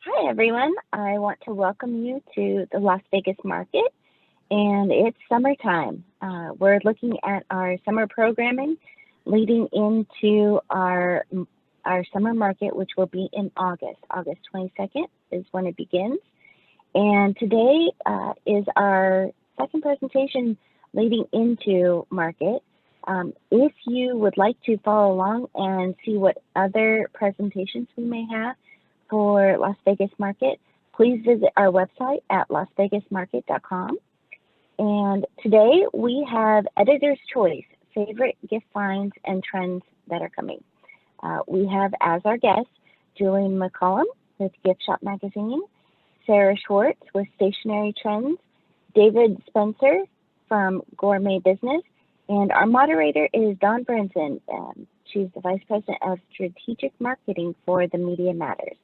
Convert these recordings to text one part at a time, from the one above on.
Hi, everyone. I want to welcome you to the Las Vegas market, and it's summertime. We're looking at our summer programming leading into our summer market, which will be in August. August 22nd is when it begins. And today is our second presentation leading into market. If you would like to follow along and see what other presentations we may have for Las Vegas Market, please visit our website at lasvegasmarket.com. And today we have Editor's Choice, favorite gift finds and trends that are coming. We have as our guests, Julie McCallum with Gift Shop Magazine, Sarah Schwartz with Stationery Trends, David Spencer from Gourmet Business, and our moderator is Dawn Brinson. She's the Vice President of Strategic Marketing for the Media Matters.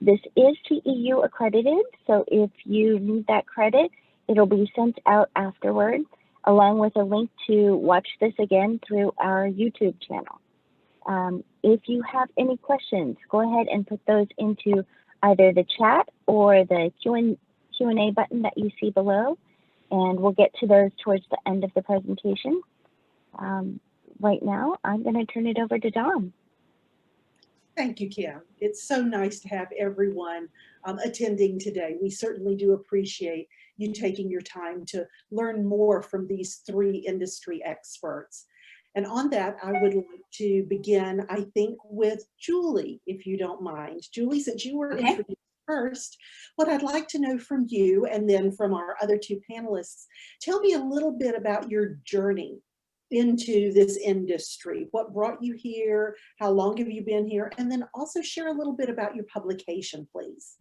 This is TEU accredited, so if you need that credit, it'll be sent out afterward, along with a link to watch this again through our YouTube channel. If you have any questions, go ahead and put those into either the chat or the Q&A button that you see below, and we'll get to those towards the end of the presentation. Right now, I'm going to turn it over to Dawn. Thank you, Kim. It's so nice to have everyone attending today. We certainly do appreciate you taking your time to learn more from these three industry experts. And on that, I would like to begin, I think, with Julie, if you don't mind. Julie, since you were introduced first, what I'd like to know from you and then from our other two panelists, tell me a little bit about your journey into this industry. What brought you here? How long have you been here? And then also share a little bit about your publication, please.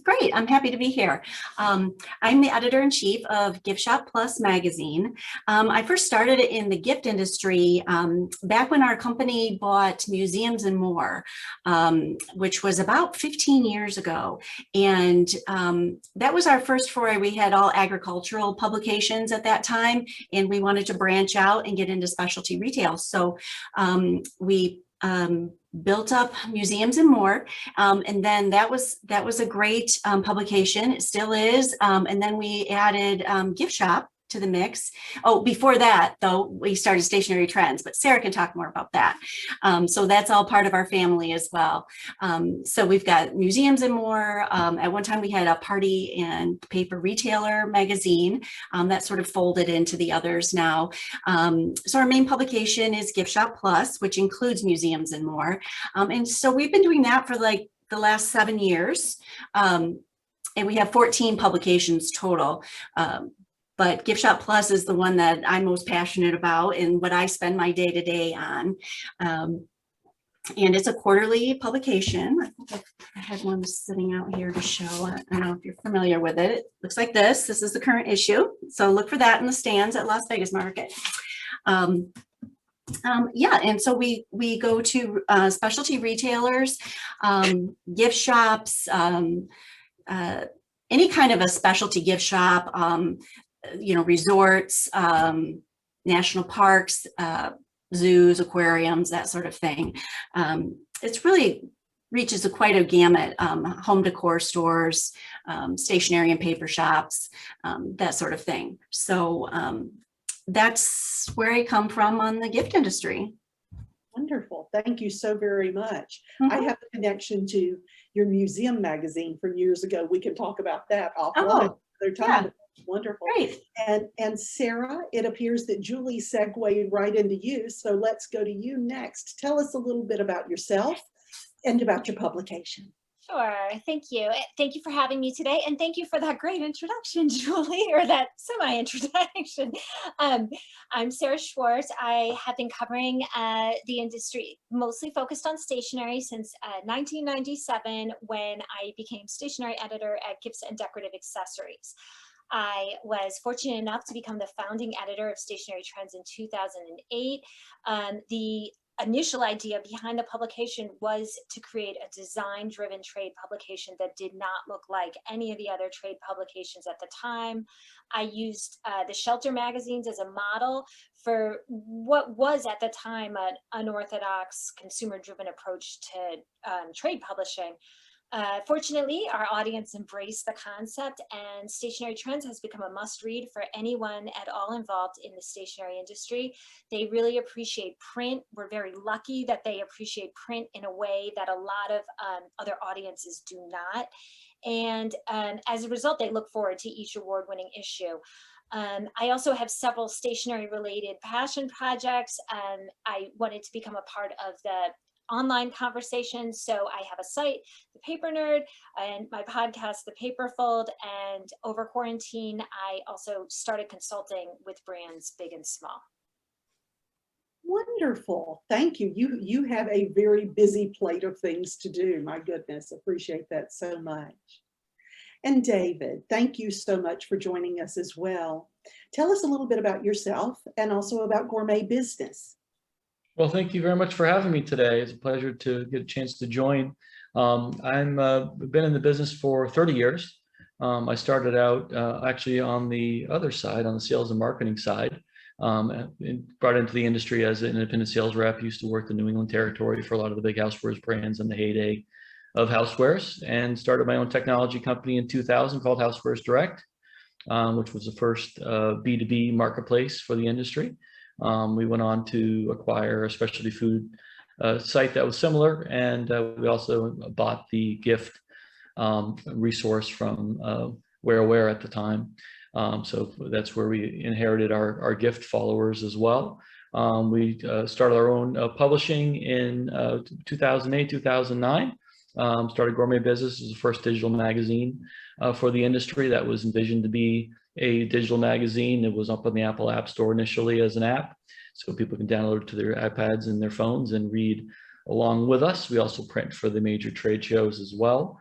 Great, I'm happy to be here. I'm the editor-in-chief of Gift Shop Plus magazine. I first started in the gift industry back when our company bought Museums and More, which was about 15 years ago. And that was our first foray. We had all agricultural publications at that time, and we wanted to branch out and get into specialty retail. So we built up Museums and More, and then that was a great publication. It still is. And then we added Gift Shop to the mix. Oh, before that, though, we started Stationery Trends, but Sarah can talk more about that. So that's all part of our family as well. So we've got Museums and More. At one time, we had a party and paper retailer magazine that sort of folded into the others now. So our main publication is Gift Shop Plus, which includes Museums and More. And so we've been doing that for like the last 7 years. And we have 14 publications total. But Gift Shop Plus is the one that I'm most passionate about and what I spend my day-to-day on. And it's a quarterly publication. I think I had one sitting out here to show. I don't know if you're familiar with it. It looks like this. This is the current issue. So look for that in the stands at Las Vegas Market. Yeah, and so we go to specialty retailers, gift shops, any kind of a specialty gift shop, you know, resorts, national parks, zoos, aquariums, that sort of thing. It's really reaches quite a gamut, home decor stores, stationery and paper shops, that sort of thing. So that's where I come from on the gift industry. Wonderful. Thank you so very much. I have a connection to your museum magazine from years ago. We can talk about that offline another time. Yeah. Wonderful. Great. And Sarah, it appears that Julie segued right into you. So let's go to you next. Tell us a little bit about yourself and about your publication. Sure. Thank you. Thank you for having me today. And thank you for that great introduction, Julie, or that semi-introduction. I'm Sarah Schwartz. I have been covering the industry, mostly focused on stationery since 1997, when I became stationery editor at Gifts and Decorative Accessories. I was fortunate enough to become the founding editor of Stationery Trends in 2008. The initial idea behind the publication was to create a design-driven trade publication that did not look like any of the other trade publications at the time. I used the shelter magazines as a model for what was at the time an unorthodox consumer-driven approach to trade publishing. Fortunately, our audience embraced the concept, and Stationery Trends has become a must-read for anyone at all involved in the stationery industry. They really appreciate print. We're very lucky that they appreciate print in a way that a lot of other audiences do not. And as a result, they look forward to each award-winning issue. I also have several stationery-related passion projects. I wanted to become a part of the online conversation, so I have a site, The Paper Nerd, and my podcast, The Paper Fold. And over quarantine, I also started consulting with brands big and small. Wonderful. Thank you. You have a very busy plate of things to do. My goodness, appreciate that so much. And David, thank you so much for joining us as well. Tell us a little bit about yourself and also about Gourmet Business. Well, thank you very much for having me today. It's a pleasure to get a chance to join. I've been in the business for 30 years. I started out actually on the other side, on the sales and marketing side, and brought into the industry as an independent sales rep. Used to work the New England territory for a lot of the big housewares brands in the heyday of housewares, and started my own technology company in 2000 called Housewaresdirect, which was the first B2B marketplace for the industry. We went on to acquire a specialty food site that was similar, and we also bought the gift resource from Where at the time. So that's where we inherited our gift followers as well. We started our own publishing in 2008, 2009. Started Gourmet Business as the first digital magazine for the industry that was envisioned to be a digital magazine. It was up on the Apple App Store initially as an app, so people can download it to their iPads and their phones and read along with us. We also print for the major trade shows as well.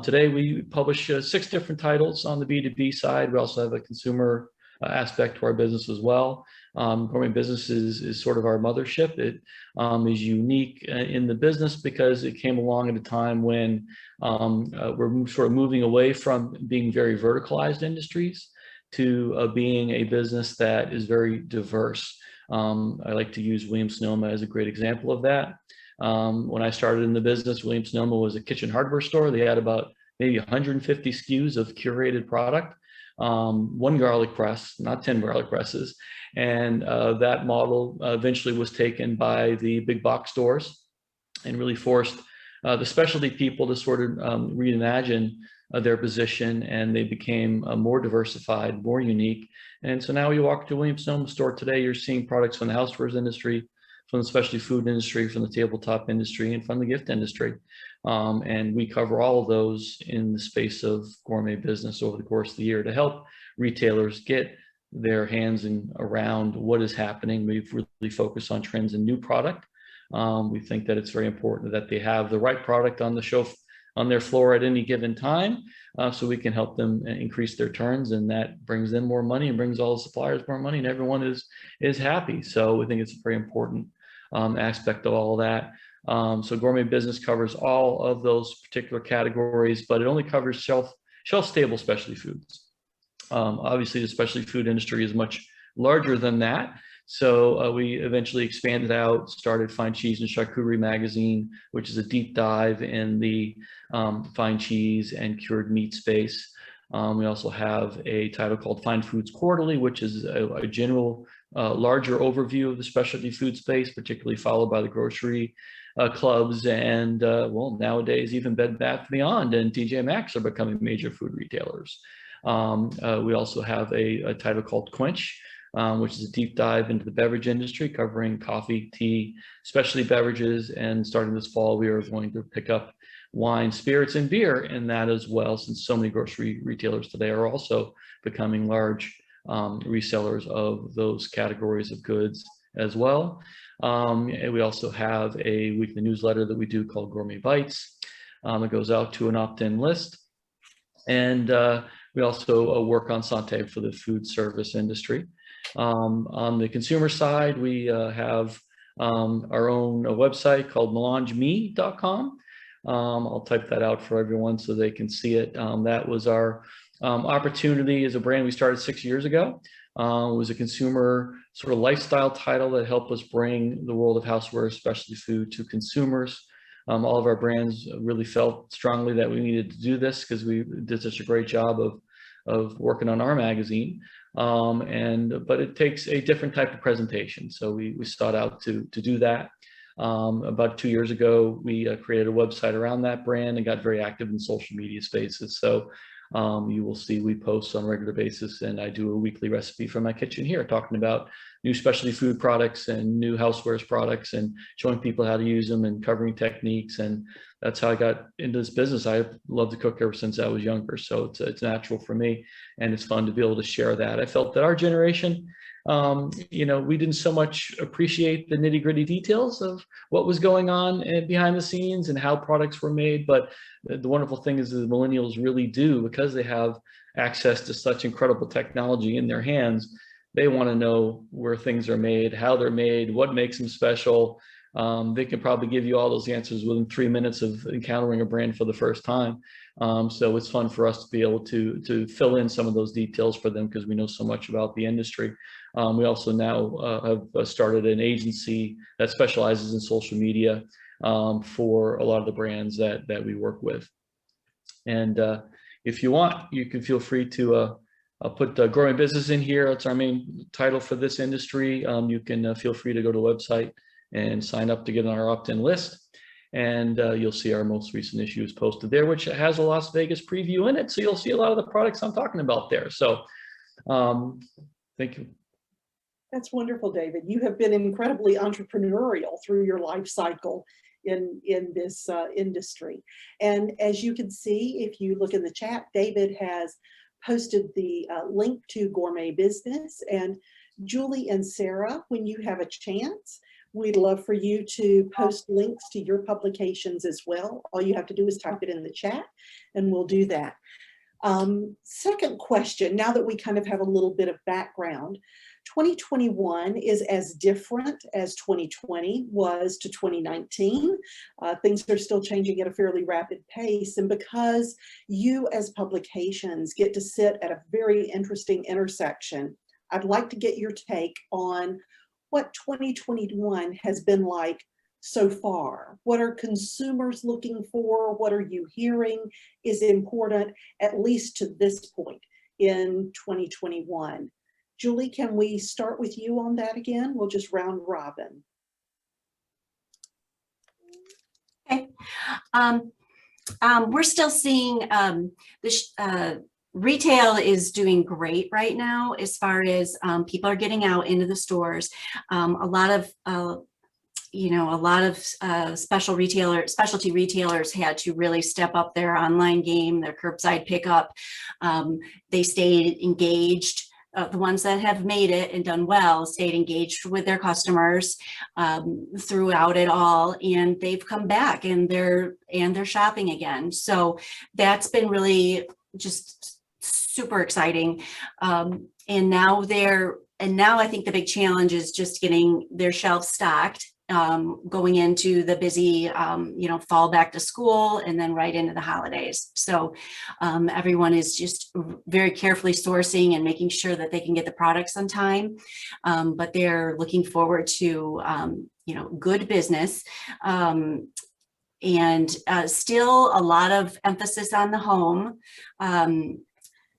Today we publish 6 different titles on the B2B side. We also have a consumer aspect to our business as well. Gourmet Business is sort of our mothership. It is unique in the business because it came along at a time when we're sort of moving away from being very verticalized industries to being a business that is very diverse. I like to use Williams-Sonoma as a great example of that. When I started in the business, Williams-Sonoma was a kitchen hardware store. They had about maybe 150 SKUs of curated product. 1 garlic press, not 10 garlic presses. And that model eventually was taken by the big box stores and really forced the specialty people to sort of reimagine their position, and they became more diversified, more unique. And so now you walk to a Williams-Sonoma store today, you're seeing products from the housewares industry, from the specialty food industry, from the tabletop industry, and from the gift industry. And we cover all of those in the space of Gourmet Business over the course of the year to help retailers get their hands around what is happening. We've really focused on trends and new product. We think that it's very important that they have the right product on the shelf, on their floor at any given time, so we can help them increase their turns, and that brings them more money and brings all the suppliers more money, and everyone is happy. So we think it's a very important aspect of all that. So Gourmet Business covers all of those particular categories, but it only covers shelf-stable specialty foods. Obviously, the specialty food industry is much larger than that. So we eventually expanded out, started Fine Cheese and Charcuterie magazine, which is a deep dive in the fine cheese and cured meat space. We also have a title called Fine Foods Quarterly, which is a general, larger overview of the specialty food space, particularly followed by the grocery clubs, and well, nowadays even Bed Bath & Beyond and TJ Maxx are becoming major food retailers. We also have a title called Quench, which is a deep dive into the beverage industry, covering coffee, tea, specialty beverages, and starting this fall, we are going to pick up wine, spirits, and beer in that as well, since so many grocery retailers today are also becoming large resellers of those categories of goods as well. And we also have a weekly newsletter that we do called Gourmet Bites. It goes out to an opt-in list. And we also work on Santé for the food service industry. On the consumer side, we have our own website called melangeme.com. I'll type that out for everyone so they can see it. That was our opportunity as a brand we started 6 years ago. It was a consumer sort of lifestyle title that helped us bring the world of houseware, specialty food, to consumers. All of our brands really felt strongly that we needed to do this because we did such a great job of working on our magazine. But it takes a different type of presentation. So we sought out to do that. About 2 years ago, we created a website around that brand and got very active in social media spaces. So you will see we post on a regular basis, and I do a weekly recipe from my kitchen here, talking about new specialty food products and new housewares products and showing people how to use them and covering techniques. And that's how I got into this business. I love to cook ever since I was younger, so it's natural for me, and it's fun to be able to share that. I felt that our generation, we didn't so much appreciate the nitty-gritty details of what was going on behind the scenes and how products were made. But the wonderful thing is that the millennials really do, because they have access to such incredible technology in their hands. They want to know where things are made, how they're made, what makes them special. They can probably give you all those answers within 3 minutes of encountering a brand for the first time. So it's fun for us to be able to fill in some of those details for them because we know so much about the industry. We also now have started an agency that specializes in social media for a lot of the brands that we work with. And if you want, you can feel free to I'll put Gourmet Business in here. It's our main title for this industry. You can feel free to go to the website and sign up to get on our opt-in list. And you'll see our most recent issue is posted there, which has a Las Vegas preview in it. So you'll see a lot of the products I'm talking about there. So thank you. That's wonderful, David. You have been incredibly entrepreneurial through your life cycle in this industry. And as you can see, if you look in the chat, David has posted the link to Gourmet Business. And Julie and Sarah, when you have a chance, we'd love for you to post links to your publications as well. All you have to do is type it in the chat and we'll do that. Second question, now that we kind of have a little bit of background, 2021 is as different as 2020 was to 2019. Things are still changing at a fairly rapid pace. And because you as publications get to sit at a very interesting intersection, I'd like to get your take on what 2021 has been like so far. What are consumers looking for? What are you hearing is important, at least to this point in 2021? Julie, can we start with you on that again? We'll just round robin. Okay. We're still seeing retail is doing great right now as far as people are getting out into the stores. A lot of specialty retailers had to really step up their online game, their curbside pickup. They stayed engaged. The ones that have made it and done well stayed engaged with their customers throughout it all, and they've come back and they're shopping again. So that's been really just super exciting. And now I think the big challenge is just getting their shelves stocked, going into the busy, fall back to school and then right into the holidays. So everyone is just very carefully sourcing and making sure that they can get the products on time. But they're looking forward to, good business. And still a lot of emphasis on the home.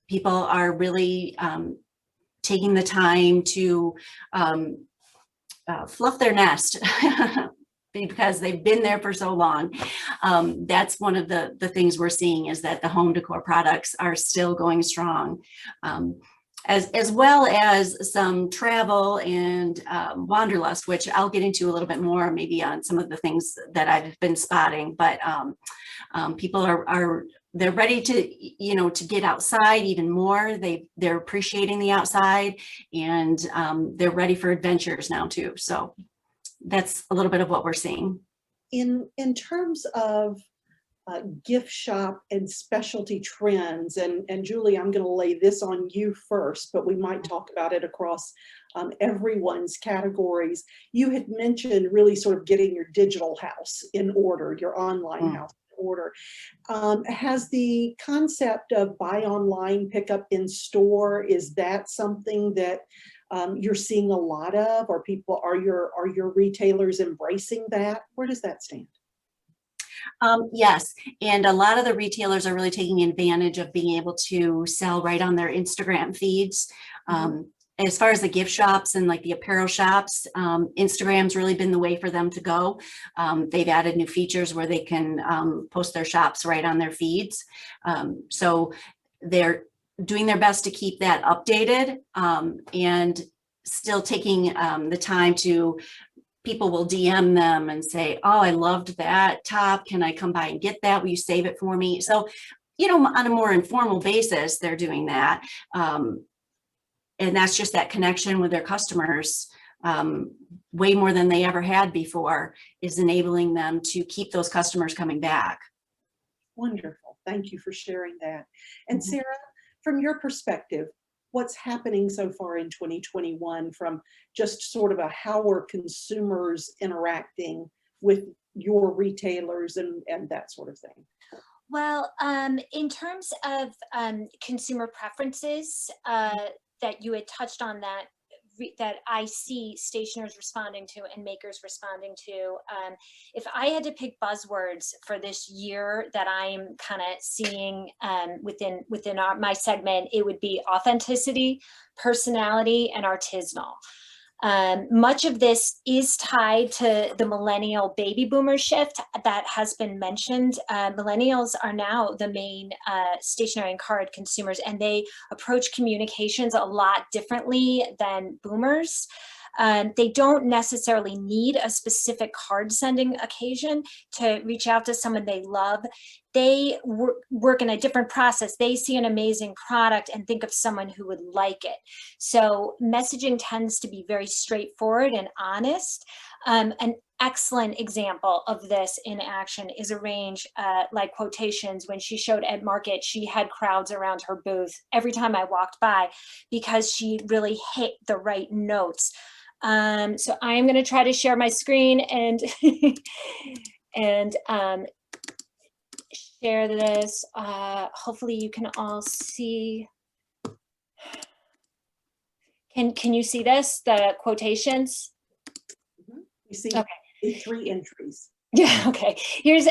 People are really taking the time to fluff their nest because they've been there for so long. That's one of the things we're seeing, is that the home decor products are still going strong, as well as some travel and wanderlust, which I'll get into a little bit more maybe on some of the things that I've been spotting. But people they're ready to get outside even more. They're appreciating the outside, and they're ready for adventures now too. So that's a little bit of what we're seeing. In terms of gift shop and specialty trends, and Julie, I'm going to lay this on you first, but we might talk about it across everyone's categories. You had mentioned really sort of getting your digital house in order, your online house order. Has the concept of buy online, pick up in store, is that something that you're seeing a lot of, or are your retailers embracing that? Where does that stand? Yes, and a lot of the retailers are really taking advantage of being able to sell right on their Instagram feeds. As far as the gift shops and like the apparel shops, Instagram's really been the way for them to go. They've added new features where they can post their shops right on their feeds. So they're doing their best to keep that updated, and still taking the time to, people will DM them and say, oh, I loved that top. Can I come by and get that? Will you save it for me? So, you know, on a more informal basis, they're doing that. And that's just that connection with their customers, way more than they ever had before, is enabling them to keep those customers coming back. Wonderful. Thank you for sharing that. And Sarah, from your perspective, what's happening so far in 2021 from just sort of how are consumers interacting with your retailers and that sort of thing? Well, in terms of consumer preferences, that you had touched on, that I see stationers responding to and makers responding to. If I had to pick buzzwords for this year that I'm kind of seeing within my segment, it would be authenticity, personality, and artisanal. Much of this is tied to the millennial baby boomer shift that has been mentioned. Millennials are now the main stationery and card consumers, and they approach communications a lot differently than boomers. They don't necessarily need a specific card sending occasion to reach out to someone they love. They work in a different process. They see an amazing product and think of someone who would like it. So messaging tends to be very straightforward and honest. An excellent example of this in action is a range like Quotations. When she showed at Market, she had crowds around her booth every time I walked by because she really hit the right notes. So I'm going to try to share my screen and share this. Hopefully you can all see. Can you see this, the quotations? You see, okay. 3 entries. Yeah, okay. Here's,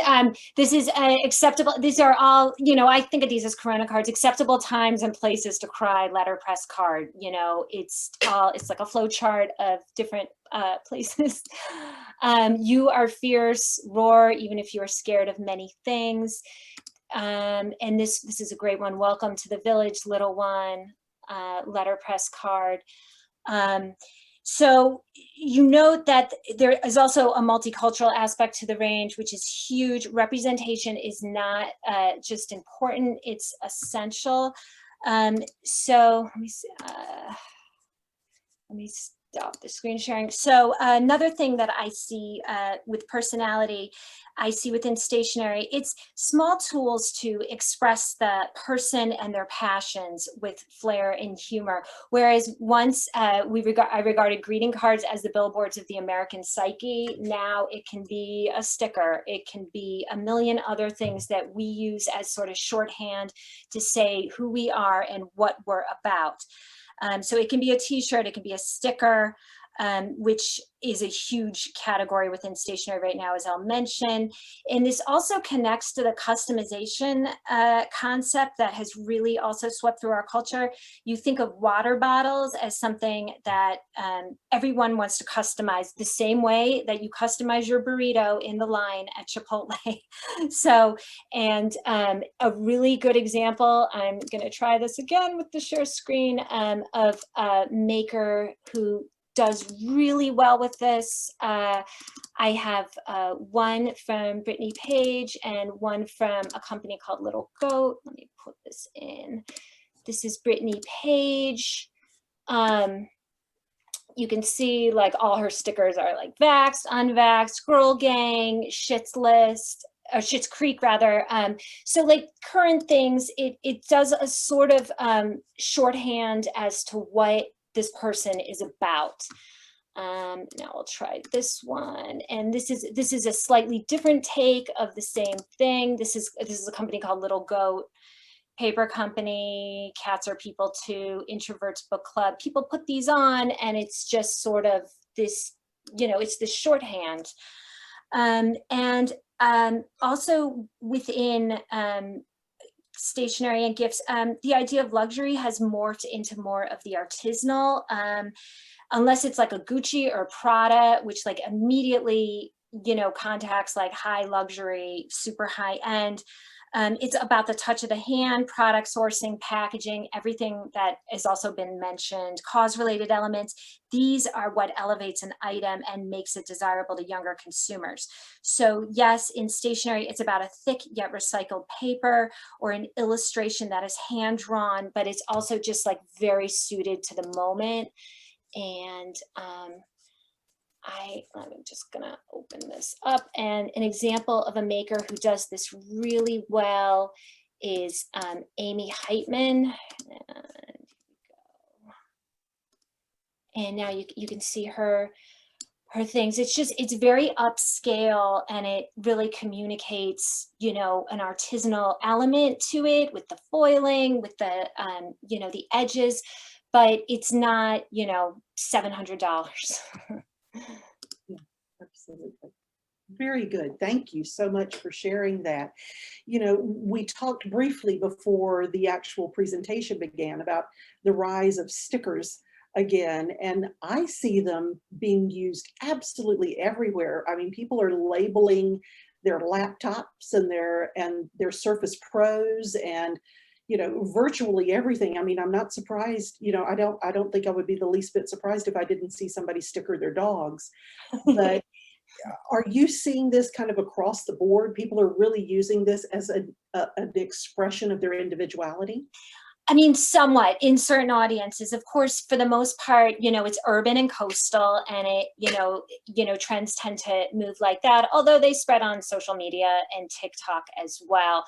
this is acceptable. These are all, you know, I think of these as Corona cards, acceptable times and places to cry, letterpress card. You know, it's like a flow chart of different places. You are fierce, roar, even if you are scared of many things. And this is a great one. Welcome to the village, little one, letterpress card. So you note that there is also a multicultural aspect to the range, which is huge. Representation is not just important, it's essential. So let me see, let me stop the screen sharing. So another thing that I see with personality, I see within stationery, it's small tools to express the person and their passions with flair and humor. Whereas once I regarded greeting cards as the billboards of the American psyche, now it can be a sticker. It can be a million other things that we use as sort of shorthand to say who we are and what we're about. So it can be a t-shirt, it can be a sticker, which is a huge category within stationery right now, as I'll mention. And this also connects to the customization concept that has really also swept through our culture. You think of water bottles as something that everyone wants to customize the same way that you customize your burrito in the line at Chipotle. So, and a really good example, I'm gonna try this again with the share screen, of a maker who does really well with this. I have one from Brittany Page and one from a company called Little Goat. Let me put this in. This is Brittany Page. You can see like all her stickers are like vaxxed, unvaxxed, Girl Gang, Schitt's List, or Schitt's Creek rather. So like current things, it does a sort of shorthand as to what this person is about. Now I'll try this one, and this is a slightly different take of the same thing. This is a company called Little Goat, paper company, Cats Are People Too, Introverts Book Club. People put these on, and it's just sort of this, you know, it's this shorthand. And Also within stationery and gifts, the idea of luxury has morphed into more of the artisanal, unless it's like a Gucci or Prada, which like immediately, you know, contacts like high luxury, super high end. It's about the touch of the hand, product sourcing, packaging, everything that has also been mentioned, cause-related elements. These are what elevates an item and makes it desirable to younger consumers. So yes, in stationery, it's about a thick yet recycled paper or an illustration that is hand-drawn, but it's also just like very suited to the moment. And I'm just gonna open this up, and an example of a maker who does this really well is Amy Heitman. And now you can see her things. It's very upscale, and it really communicates, you know, an artisanal element to it with the foiling, with the you know, the edges, but it's not, you know, $700. Yeah, absolutely. Very good. Thank you so much for sharing that. You know, we talked briefly before the actual presentation began about the rise of stickers again, and I see them being used absolutely everywhere. I mean, people are labeling their laptops and their Surface Pros and, you know, virtually everything. I mean, I'm not surprised, you know, I don't think I would be the least bit surprised if I didn't see somebody sticker their dogs. But are you seeing this kind of across the board? People are really using this as an expression of their individuality? I mean, somewhat in certain audiences, of course, for the most part, you know, it's urban and coastal, and it, you know, trends tend to move like that, although they spread on social media and TikTok as well.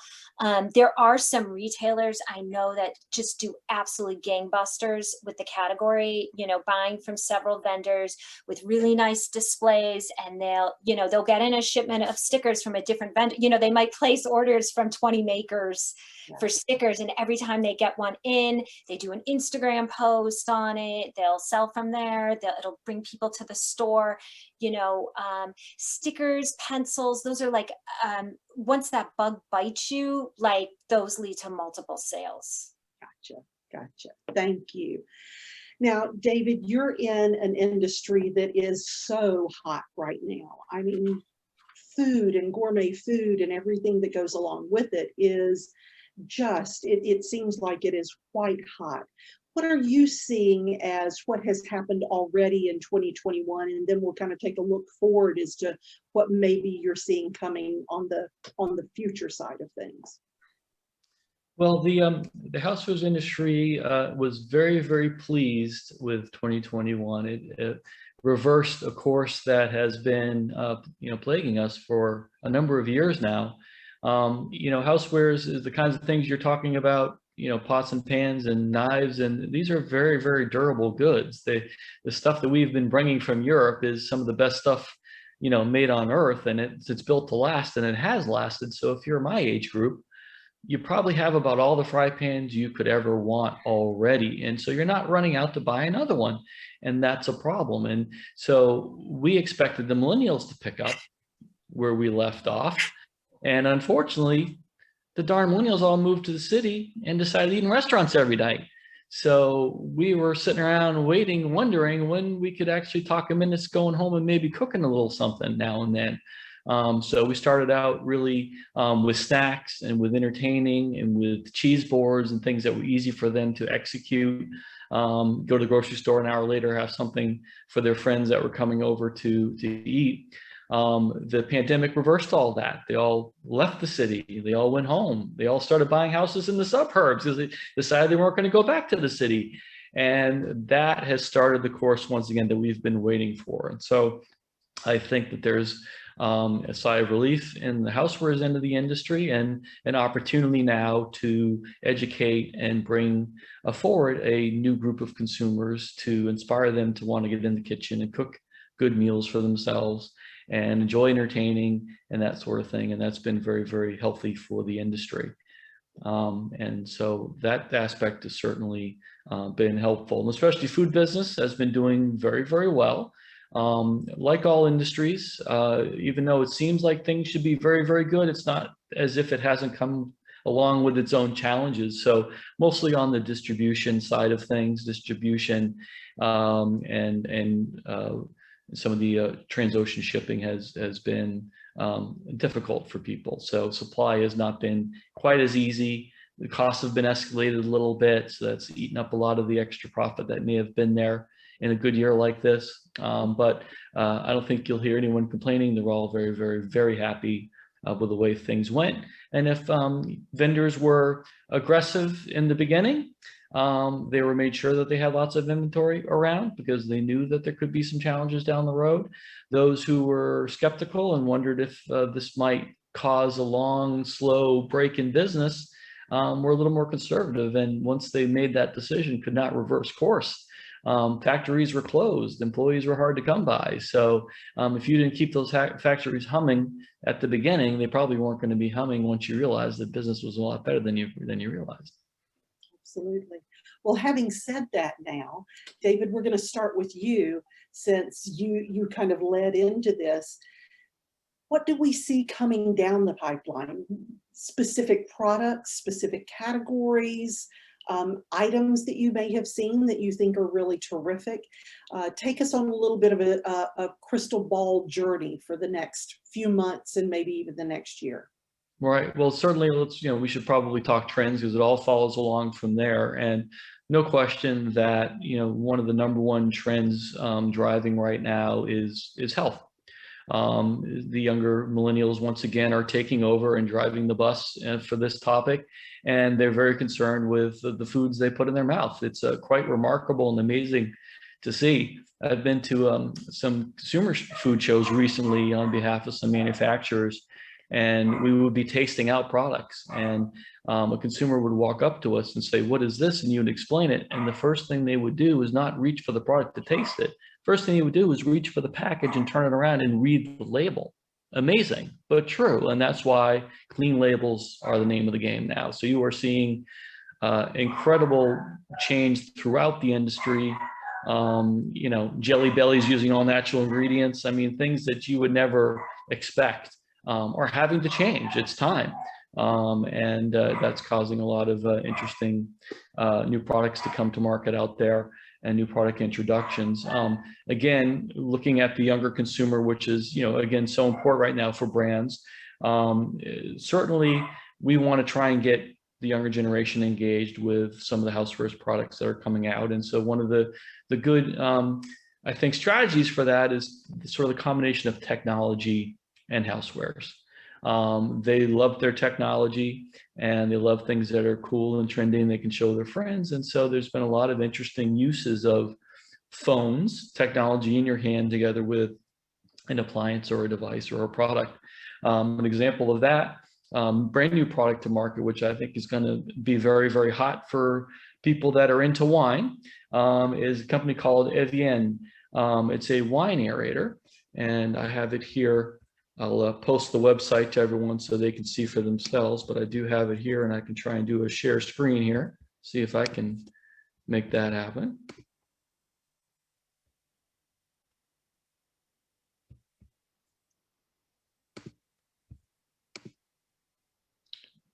There are some retailers I know that just do absolutely gangbusters with the category, you know, buying from several vendors with really nice displays, and they'll get in a shipment of stickers from a different vendor. You know, they might place orders from 20 makers for stickers, and every time they get one in, they do an Instagram post on it, they'll sell from there, it'll bring people to the store. You know, stickers, pencils, those are like, once that bug bites you, like those lead to multiple sales. Gotcha. Thank you. Now, David, you're in an industry that is so hot right now. I mean, food and gourmet food and everything that goes along with it is just, it seems like it is quite hot. What are you seeing as what has happened already in 2021? And then we'll kind of take a look forward as to what maybe you're seeing coming on the future side of things. Well, the housewares industry was very, very pleased with 2021. It reversed a course that has been you know, plaguing us for a number of years now. You know, housewares is the kinds of things you're talking about, you know, pots and pans and knives, and these are very, very durable goods. The stuff that we've been bringing from Europe is some of the best stuff, you know, made on earth, and it's built to last, and it has lasted. So if you're my age group, you probably have about all the fry pans you could ever want already. And so you're not running out to buy another one, and that's a problem. And so we expected the millennials to pick up where we left off. And unfortunately, the darn millennials all moved to the city and decided to eat in restaurants every night. So we were sitting around waiting, wondering when we could actually talk them into going home and maybe cooking a little something now and then. So we started out really with snacks and with entertaining and with cheese boards and things that were easy for them to execute. Go to the grocery store an hour later, have something for their friends that were coming over to eat. The pandemic reversed all that. They all left the city. They all went home. They all started buying houses in the suburbs because they decided they weren't going to go back to the city. And that has started the course once again that we've been waiting for. And so I think that there's a sigh of relief in the housewares end of the industry, and an opportunity now to educate and bring forward a new group of consumers to inspire them to want to get in the kitchen and cook good meals for themselves and enjoy entertaining and that sort of thing. And that's been very, very healthy for the industry. And so that aspect has certainly been helpful. And the specialty food business has been doing very, very well. Like all industries, even though it seems like things should be very, very good, it's not as if it hasn't come along with its own challenges. So mostly on the distribution side of things, distribution and some of the transocean shipping has been difficult for people. So supply has not been quite as easy. The costs have been escalated a little bit, so that's eaten up a lot of the extra profit that may have been there in a good year like this. But I don't think you'll hear anyone complaining. They're all very, very, very happy with the way things went. And if vendors were aggressive in the beginning, they were made sure that they had lots of inventory around because they knew that there could be some challenges down the road. Those who were skeptical and wondered if this might cause a long, slow break in business were a little more conservative. And once they made that decision, could not reverse course. Factories were closed, employees were hard to come by. So if you didn't keep those factories humming at the beginning, they probably weren't going to be humming once you realized that business was a lot better than you realized. Absolutely. Well, having said that now, David, we're going to start with you since you kind of led into this. What do we see coming down the pipeline? Specific products, specific categories, items that you may have seen that you think are really terrific. Take us on a little bit of a crystal ball journey for the next few months and maybe even the next year. Right. Well, certainly we should probably talk trends because it all follows along from there. And no question that, one of the #1 trends driving right now is health. The younger millennials once again are taking over and driving the bus for this topic, and they're very concerned with the foods they put in their mouth. It's quite remarkable and amazing to see. I've been to some consumer food shows recently on behalf of some manufacturers, and we would be tasting out products, and a consumer would walk up to us and say, "What is this?" And you would explain it, and the first thing they would do is not reach for the product to taste it. First thing you would do is reach for the package and turn it around and read the label. Amazing, but true. And that's why clean labels are the name of the game now. So you are seeing incredible change throughout the industry. Jelly Bellies using all natural ingredients. I mean, things that you would never expect are having to change. It's time. And that's causing a lot of interesting new products to come to market out there and new product introductions. Again, looking at the younger consumer, which is, again, so important right now for brands. Certainly, we want to try and get the younger generation engaged with some of the housewares products that are coming out. And so one of the good, I think, strategies for that is sort of the combination of technology and housewares. They love their technology and they love things that are cool and trendy and they can show their friends. And so there's been a lot of interesting uses of phones, technology in your hand together with an appliance or a device or a product. An example of that, brand new product to market, which I think is going to be very, very hot for people that are into wine, is a company called Evian. It's a wine aerator, and I have it here. I'll post the website to everyone so they can see for themselves, but I do have it here and I can try and do a share screen here, see if I can make that happen.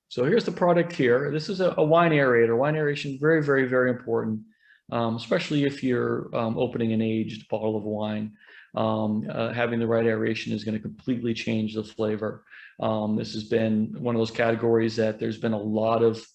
So here's the product here. This is a wine aerator. Wine aeration is very, very, very important, especially if you're opening an aged bottle of wine. Having the right aeration is going to completely change the flavor. This has been one of those categories that there's been a lot of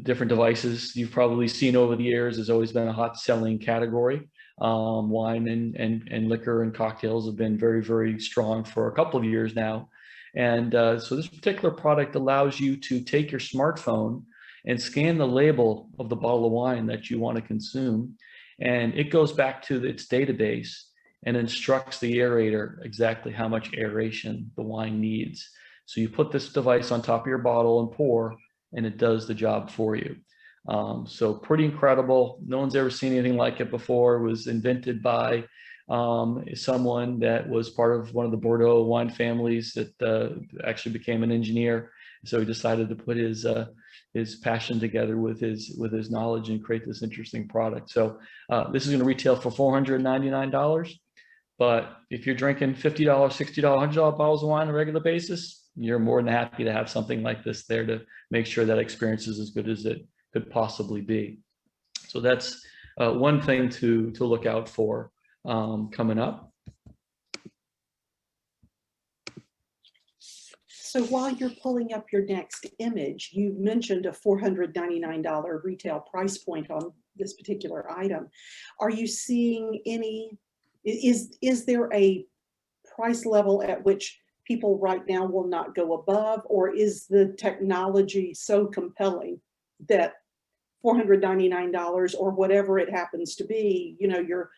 different devices you've probably seen over the years. Has always been a hot selling category. Wine and liquor and cocktails have been very, very strong for a couple of years now. And so this particular product allows you to take your smartphone and scan the label of the bottle of wine that you want to consume. And it goes back to its database and instructs the aerator exactly how much aeration the wine needs. So you put this device on top of your bottle and pour, and it does the job for you. So pretty incredible. No one's ever seen anything like it before. It was invented by someone that was part of one of the Bordeaux wine families that actually became an engineer. So he decided to put his passion together with his knowledge and create this interesting product. So this is going to retail for $499. But if you're drinking $50, $60, $100 bottles of wine on a regular basis, you're more than happy to have something like this there to make sure that experience is as good as it could possibly be. So that's one thing to look out for coming up. So while you're pulling up your next image, you mentioned a $499 retail price point on this particular item. Are you seeing any, is there a price level at which people right now will not go above, or is the technology so compelling that $499 or whatever it happens to be, you know, your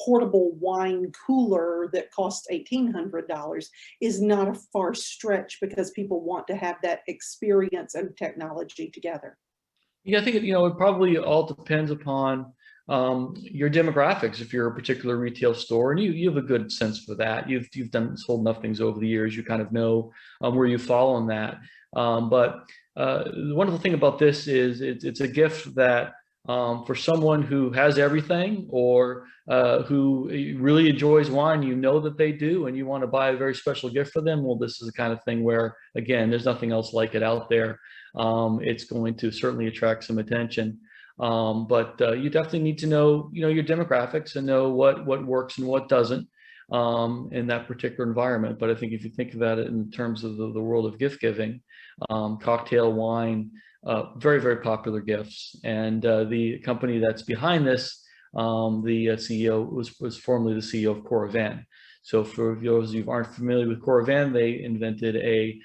portable wine cooler that costs $1,800 is not a far stretch because people want to have that experience and technology together? Yeah, I think, you know, it probably all depends upon your demographics. If you're a particular retail store, and you have a good sense for that, you've sold enough things over the years, you kind of know where you fall on that. But the wonderful thing about this is it's a gift that for someone who has everything, or who really enjoys wine, you know that they do, and you want to buy a very special gift for them. Well, this is the kind of thing where, again, there's nothing else like it out there. It's going to certainly attract some attention. But you definitely need to know, you know, your demographics and know what works and what doesn't in that particular environment. But I think if you think about it in terms of the world of gift giving, cocktail, wine, very, very popular gifts. And the company that's behind this, the CEO was formerly the CEO of Coravin. So for those of you who aren't familiar with Coravin, they invented a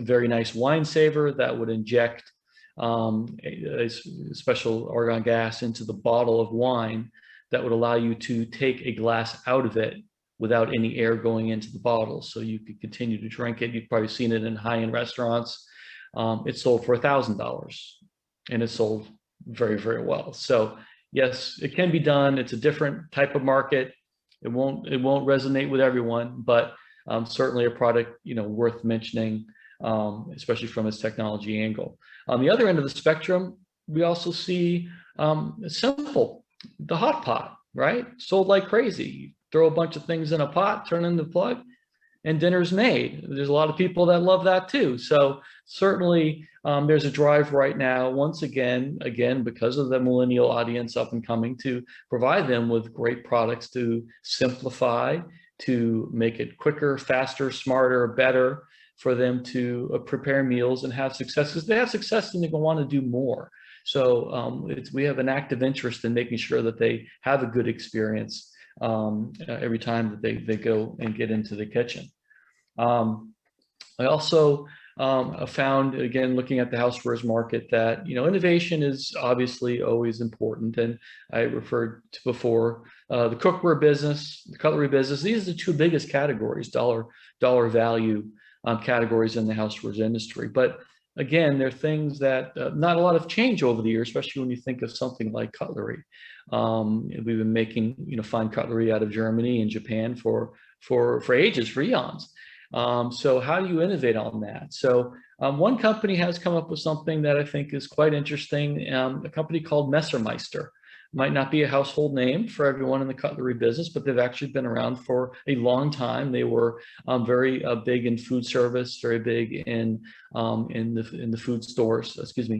very nice wine saver that would inject a special argon gas into the bottle of wine that would allow you to take a glass out of it without any air going into the bottle. So you could continue to drink it. You've probably seen it in high-end restaurants. It sold for $1,000, and it sold very, very well. So yes, it can be done. It's a different type of market. It won't resonate with everyone, but certainly a product, you know, worth mentioning, especially from its technology angle. On the other end of the spectrum, we also see simple, the hot pot, right? Sold like crazy. You throw a bunch of things in a pot, turn in the plug, and dinner's made. There's a lot of people that love that too. So certainly there's a drive right now, once again, because of the millennial audience up and coming, to provide them with great products to simplify, to make it quicker, faster, smarter, better for them to prepare meals and have success. Because they have success and they want to do more. So we have an active interest in making sure that they have a good experience every time that they go and get into the kitchen. I also found, again, looking at the housewares market, that, you know, innovation is obviously always important. And I referred to before the cookware business, the cutlery business. These are the two biggest categories, dollar value categories in the housewares industry. But again, they're things that not a lot of change over the years, especially when you think of something like cutlery. We've been making, you know, fine cutlery out of Germany and Japan for ages, for eons. So how do you innovate on that? So one company has come up with something that I think is quite interesting. A company called Messermeister. Might not be a household name for everyone in the cutlery business, but they've actually been around for a long time. They were very big in food service, very big in the food stores,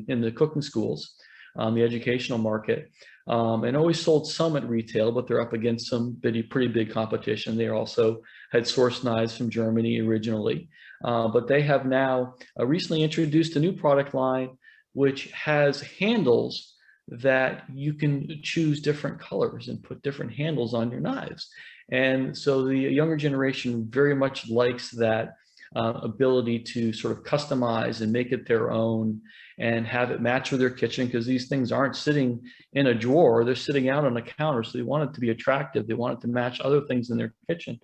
in the cooking schools, the educational market, and always sold some at retail, but they're up against some pretty big competition. They also had sourced knives from Germany originally, but they have now recently introduced a new product line which has handles that you can choose different colors and put different handles on your knives. And so the younger generation very much likes that ability to sort of customize and make it their own and have it match with their kitchen, because these things aren't sitting in a drawer, they're sitting out on a counter. So they want it to be attractive. They want it to match other things in their kitchen.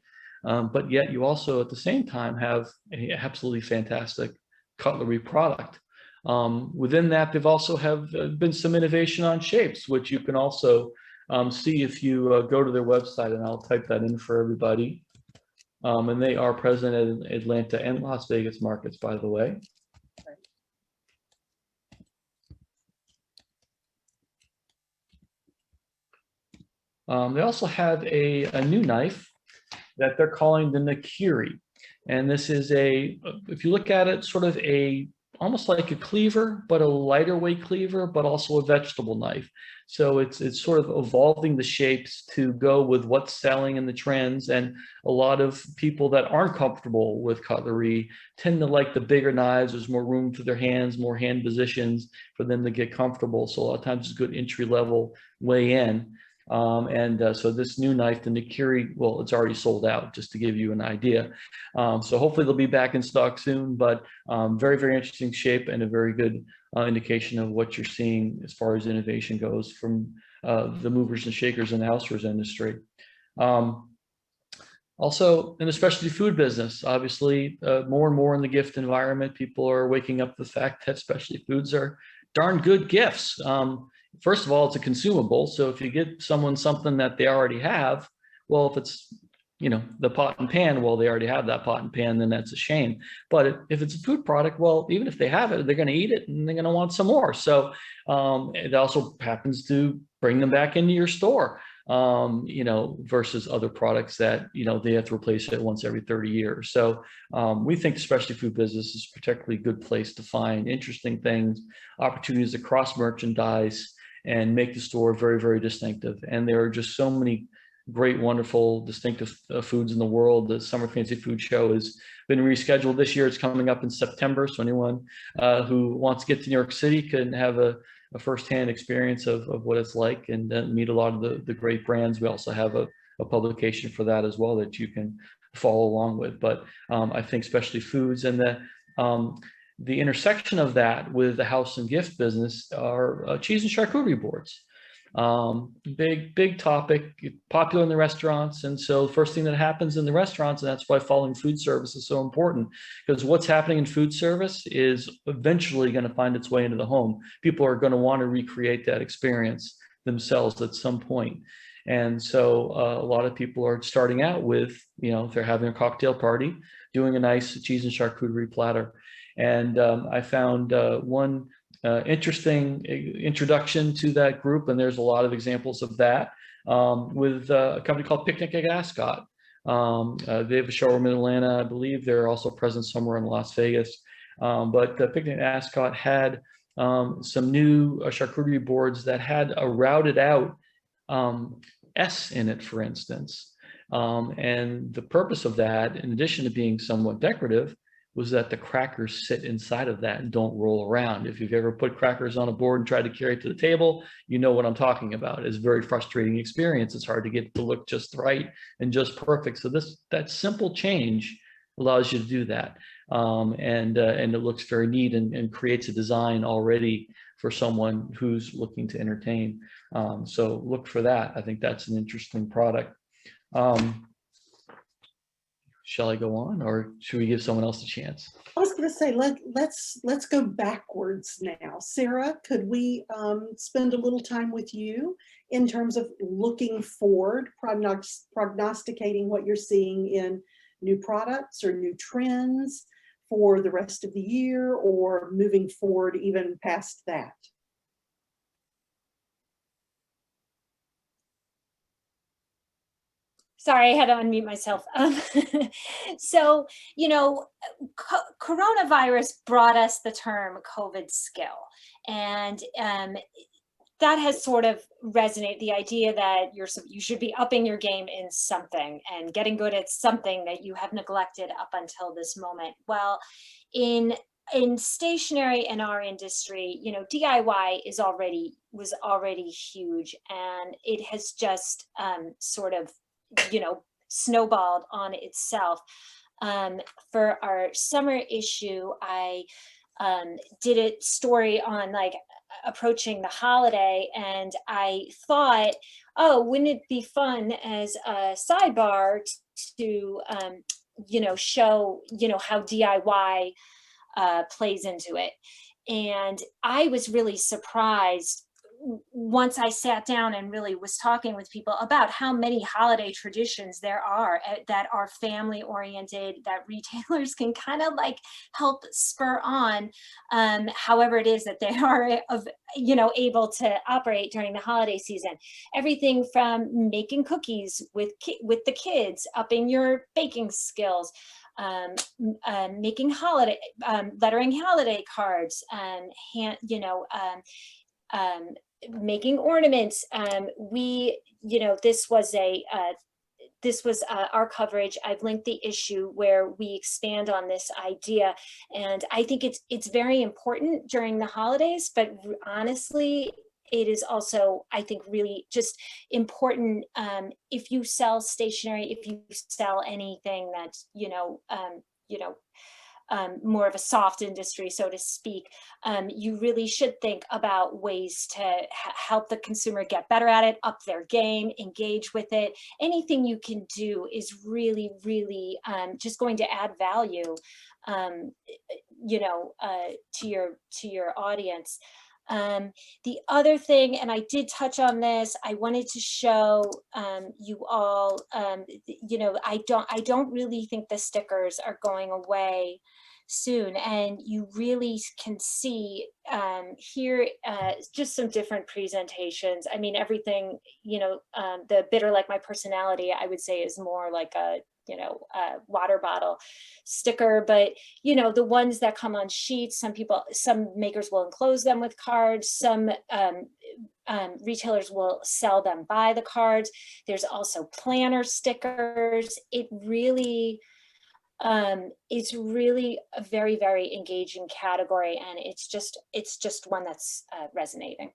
But yet you also at the same time have an absolutely fantastic cutlery product. Within that, they've also been some innovation on shapes, which you can also see if you go to their website, and I'll type that in for everybody. And they are present in Atlanta and Las Vegas markets, by the way. They also have a new knife that they're calling the Nakiri. And this is if you look at it, sort of almost like a cleaver, but a lighter weight cleaver, but also a vegetable knife. So it's sort of evolving the shapes to go with what's selling in the trends. And a lot of people that aren't comfortable with cutlery tend to like the bigger knives. There's more room for their hands, more hand positions for them to get comfortable. So a lot of times it's a good entry level way in. So this new knife, the Nakiri, well, it's already sold out, just to give you an idea. So hopefully they'll be back in stock soon, but very, very interesting shape and a very good indication of what you're seeing as far as innovation goes from the movers and shakers in the housewares industry. Also in the specialty food business, obviously more and more in the gift environment, people are waking up to the fact that specialty foods are darn good gifts. First of all, it's a consumable. So if you get someone something that they already have, well, if it's, the pot and pan, well, they already have that pot and pan, then that's a shame. But if it's a food product, well, even if they have it, they're going to eat it and they're going to want some more. So it also happens to bring them back into your store, versus other products that, they have to replace it once every 30 years. So we think the specialty food business is a particularly good place to find interesting things, opportunities to cross merchandise and make the store very, very distinctive. And there are just so many great, wonderful, distinctive foods in the world. The Summer Fancy Food Show has been rescheduled this year. It's coming up in September. So anyone who wants to get to New York City can have a firsthand experience of what it's like and meet a lot of the great brands. We also have a publication for that as well that you can follow along with. But I think especially foods and the intersection of that with the house and gift business are cheese and charcuterie boards. Big topic, popular in the restaurants. And so the first thing that happens in the restaurants, and that's why following food service is so important, because what's happening in food service is eventually going to find its way into the home. People are going to want to recreate that experience themselves at some point. And so a lot of people are starting out with, if they're having a cocktail party, doing a nice cheese and charcuterie platter. And I found one interesting introduction to that group, and there's a lot of examples of that, with a company called Picnic at Ascot. They have a showroom in Atlanta, I believe. They're also present somewhere in Las Vegas. But Picnic at Ascot had some new charcuterie boards that had a routed out S in it, for instance. And the purpose of that, in addition to being somewhat decorative, was that the crackers sit inside of that and don't roll around. If you've ever put crackers on a board and tried to carry it to the table, you know what I'm talking about. It's a very frustrating experience. It's hard to get it to look just right and just perfect. So that simple change allows you to do that. And it looks very neat and creates a design already for someone who's looking to entertain. So look for that. I think that's an interesting product. Shall I go on, or should we give someone else a chance? I was going to say, let's go backwards now. Sarah, could we spend a little time with you in terms of looking forward, prognosticating what you're seeing in new products or new trends for the rest of the year, or moving forward even past that? Sorry, I had to unmute myself. So, coronavirus brought us the term COVID skill. And that has sort of resonated, the idea that you should be upping your game in something and getting good at something that you have neglected up until this moment. Well, in stationery in our industry, DIY was already huge, and it has just sort of snowballed on itself. For our summer issue, I did a story on approaching the holiday, and I thought, oh, wouldn't it be fun as a sidebar to show how DIY plays into it. And I was really surprised once I sat down and really was talking with people about how many holiday traditions there are that are family oriented, that retailers can kind of like help spur on, however it is that they are able to operate during the holiday season. Everything from making cookies with the kids, upping your baking skills, making lettering holiday cards, making ornaments. This was our coverage. I've linked the issue where we expand on this idea, and I think it's very important during the holidays, but honestly, it is also, I think, really just important if you sell stationery, if you sell anything that's, more of a soft industry, so to speak, you really should think about ways to help the consumer get better at it, up their game, engage with it. Anything you can do is really, really just going to add value, to your audience. The other thing, and I did touch on this, I wanted to show you all, I don't really think the stickers are going away soon, and you really can see here just some different presentations. I mean, everything, the Bitter Like My Personality, I would say, is more like a water bottle sticker, but the ones that come on sheets, some makers will enclose them with cards, some retailers will sell them by the cards. There's also planner stickers. It's really a very, very engaging category, and it's just one that's resonating.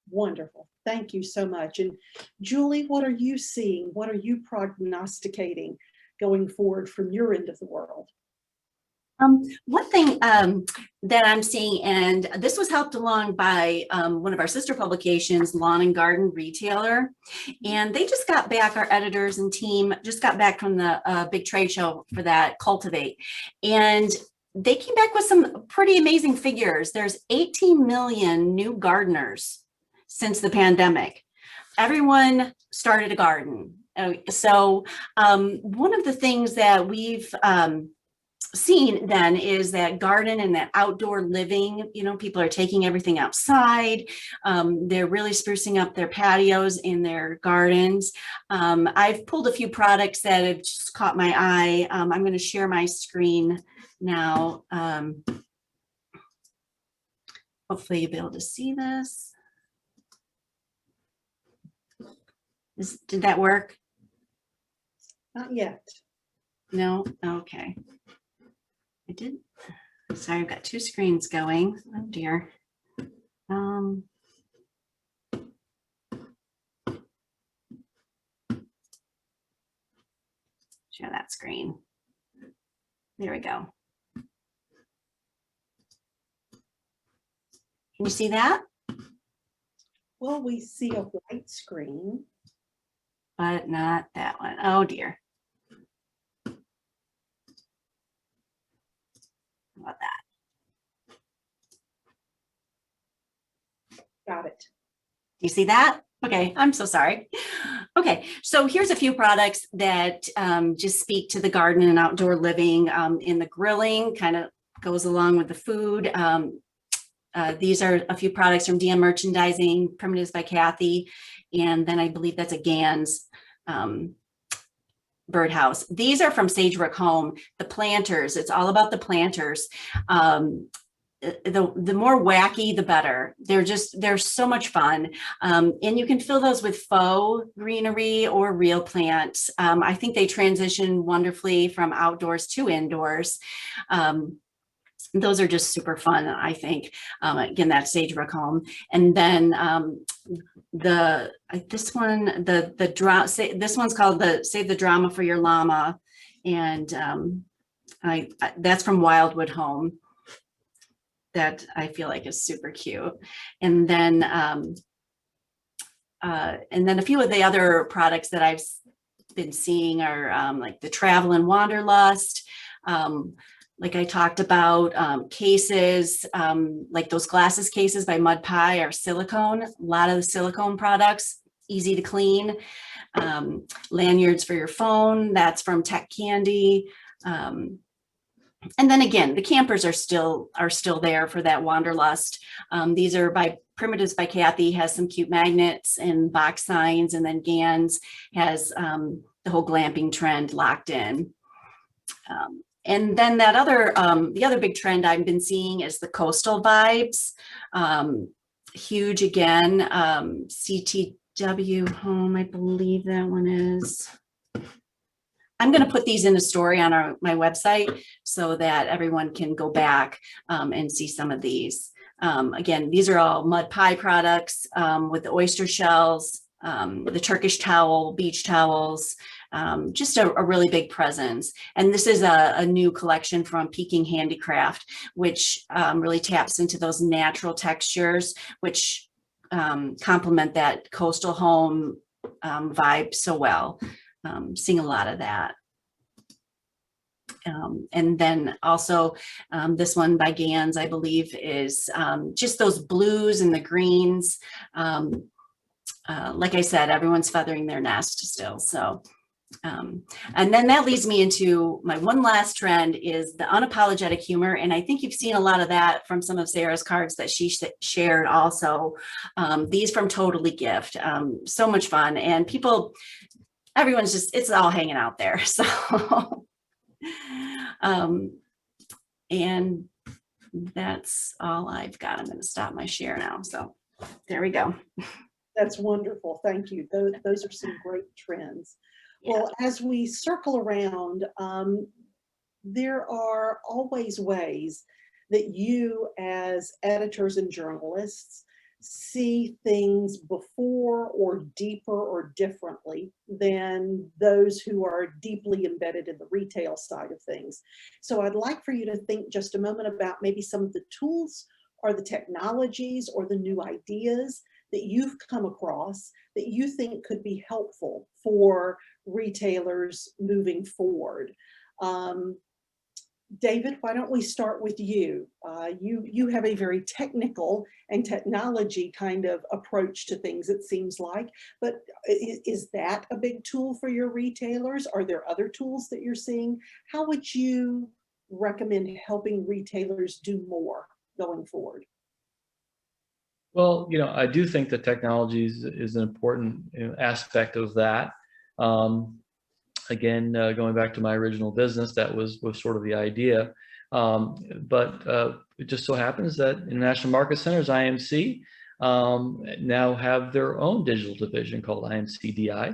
Wonderful. Thank you so much. And Julie, what are you seeing? What are you prognosticating going forward from your end of the world? One thing that I'm seeing, and this was helped along by one of our sister publications, Lawn and Garden Retailer, and they just got back, our editors and team just got back from the big trade show for that, Cultivate, and they came back with some pretty amazing figures. There's 18 million new gardeners since the pandemic. Everyone started a garden. So one of the things that we've seen then is that garden and that outdoor living, people are taking everything outside. They're really sprucing up their patios in their gardens. I've pulled a few products that have just caught my eye. I'm going to share my screen now. Hopefully you'll be able to see this. Did that work? Not yet. No? Okay. I did. Sorry, I've got two screens going. Oh dear. Share that screen. There we go. Can you see that? Well, we see a white screen. But not that one. Oh dear. How about that? Got it. Do you see that? Okay, I'm so sorry. Okay, so here's a few products that just speak to the garden and outdoor living. In the grilling, kind of goes along with the food. These are a few products from DM Merchandising, Primitives by Kathy, and then I believe that's a Gans birdhouse. These are from Sagebrook Home, the planters. It's all about the planters. The more wacky, the better. They're so much fun. And you can fill those with faux greenery or real plants. I think they transition wonderfully from outdoors to indoors. Those are just super fun, I think. Again, that's Sagebrook Home. And then this one's called the Save the Drama for Your Llama. And that's from Wildwood Home. That I feel like is super cute. And then a few of the other products that I've been seeing are like the Travel and Wanderlust. like I talked about, cases, like those glasses cases by Mud Pie are silicone. A lot of the silicone products, easy to clean. Lanyards for your phone, that's from Tech Candy. And then again, the campers are still there for that wanderlust. These are by Primitives by Kathy, has some cute magnets and box signs, and then Gans has the whole glamping trend locked in. And then that the other big trend I've been seeing is the coastal vibes. Huge again, CTW Home, I believe that one is. I'm going to put these in a story on my website so that everyone can go back and see some of these. Again, these are all Mud Pie products with the oyster shells, the Turkish towel, beach towels, just a really big presence. And this is a new collection from Peking Handicraft, which really taps into those natural textures, which complement that coastal home vibe so well. Seeing a lot of that. And then also this one by Gans, I believe, is just those blues and the greens. Like I said, everyone's feathering their nest still. So, and then that leads me into my one last trend is the unapologetic humor. And I think you've seen a lot of that from some of Sarah's cards that she shared also. These from Totally Gift. So much fun. And people, everyone's just, it's all hanging out there. So, and that's all I've got. I'm going to stop my share now. So there we go. That's wonderful. Thank you. Those are some great trends. Yeah. Well, as we circle around, there are always ways that you as editors and journalists see things before or deeper or differently than those who are deeply embedded in the retail side of things. So I'd like for you to think just a moment about maybe some of the tools or the technologies or the new ideas that you've come across that you think could be helpful for retailers moving forward. David, why don't we start with you? You have a very technical and technology kind of approach to things, it seems like, but is that a big tool for your retailers? Are there other tools that you're seeing? How would you recommend helping retailers do more going forward? Well, I do think that technology is an important aspect of that. Again, going back to my original business, that was sort of the idea. But it just so happens that International Market Centers, IMC, now have their own digital division called IMCDI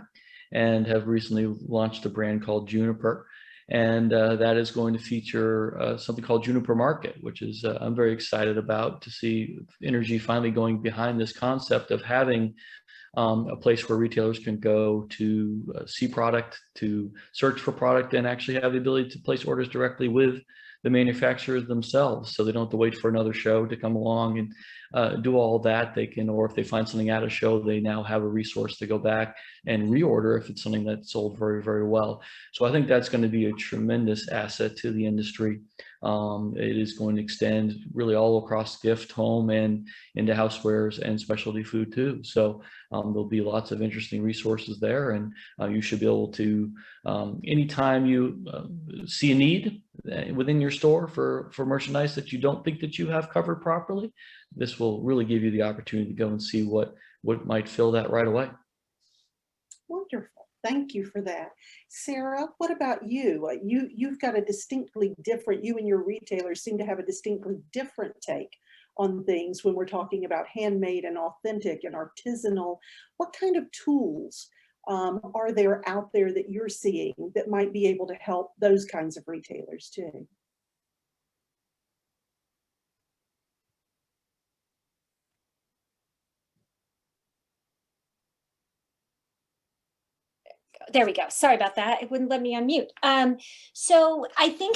and have recently launched a brand called Juniper. And that is going to feature something called Juniper Market, which is I'm very excited about to see energy finally going behind this concept of having a place where retailers can go to see product, to search for product, and actually have the ability to place orders directly with the manufacturers themselves. So they don't have to wait for another show to come along and do all that. They can, or if they find something at a show, they now have a resource to go back and reorder if it's something that's sold very, very well. So I think that's going to be a tremendous asset to the industry. It is going to extend really all across gift, home, and into housewares and specialty food too. So there'll be lots of interesting resources there, and you should be able to, anytime you see a need within your store for merchandise that you don't think that you have covered properly, this will really give you the opportunity to go and see what might fill that right away. Wonderful. Thank you for that. Sarah, what about you? You've got a distinctly different, you and your retailers seem to have a distinctly different take on things when we're talking about handmade and authentic and artisanal. What kind of tools are there out there that you're seeing that might be able to help those kinds of retailers too? There we go. Sorry about that. It wouldn't let me unmute. So I think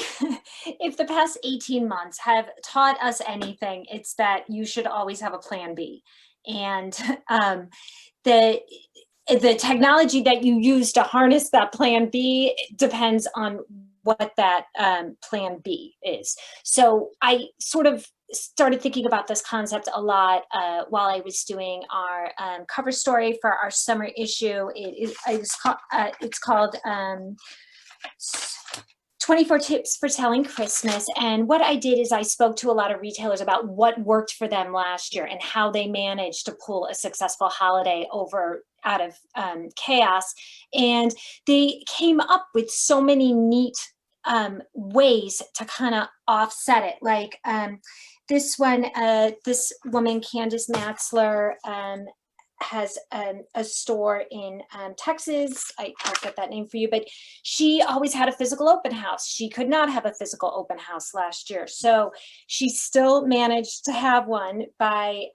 if the past 18 months have taught us anything, it's that you should always have a plan B. And the technology that you use to harness that plan B depends on what that plan B is. So I sort of started thinking about this concept a lot while I was doing our cover story for our summer issue. It's called 24 Tips for Selling Christmas. And what I did is I spoke to a lot of retailers about what worked for them last year and how they managed to pull a successful holiday out of chaos. And they came up with so many neat ways to kind of offset it. Like this one, this woman, Candace Matzler, has a store in Texas. I'll get that name for you, but she always had a physical open house. She could not have a physical open house last year. So she still managed to have one by,